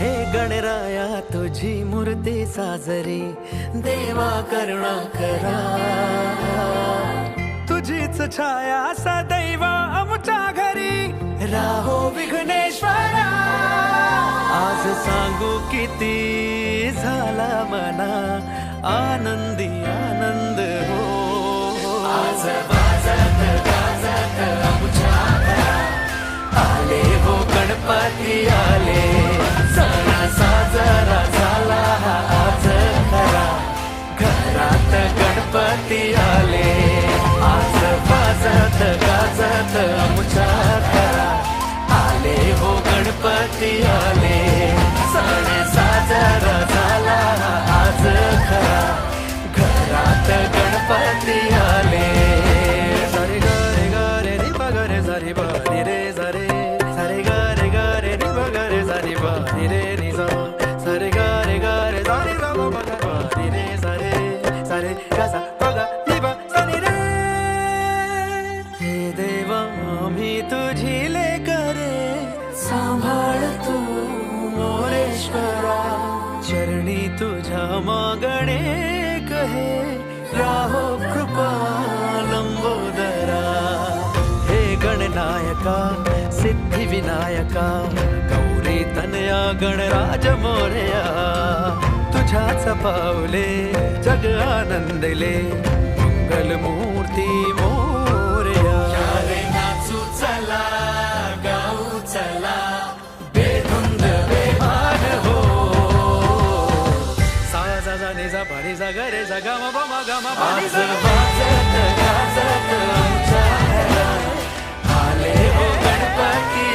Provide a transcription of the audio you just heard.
हे गणराया तुझी मूर्ती साजरी, देवा करुणा करा. तुझीच छाया सदैव आमच्या घरी, राहो विघ्नेश्वरा. आज सांगू किती झाला मना, आनंदी आनंद हो. आज वाजत गाजत आमच्या घरात, आले हो गणपती आले. सण साजरा झाला हा आज खरा, घरात गणपती आले. आज वाजत गाजत आमच्या घरात, आले हो गणपती आले. सण साजरा झाला हा आज खरा, घरात गणपती आले. सारे ग रे ग रे रे ब ग रे सा रे ब रे रे सा रे. सारे ग रे ग रे रे ब ग रे सा रे ब रे रे रे सा. सारे ग रे ग रे सा रे ग ब ग रे रे सा रे. सारे ग सा ब ग रे ब सा रे रे. हे देवा आम्ही तुझी लेकरे, सांभाळ तू मोरेश्वरा. चरणी तुझ्या मागणे कहे, राहो कृपा लंबोदरा. हे गणनायका सिद्धी विनायका, गौरी तनया गणराज मोरया. तुझ्याच पावले जग आनंदले, मंगल मूर्ती मोरया. नाचू चला गाऊ चला, बेधुंद बेभान हो. सा सा सा नि सा पा नि सा ग रे सा ग म प म ग म प नि सा. वाजत गाजत आमच्या घरात, आले हो गणपती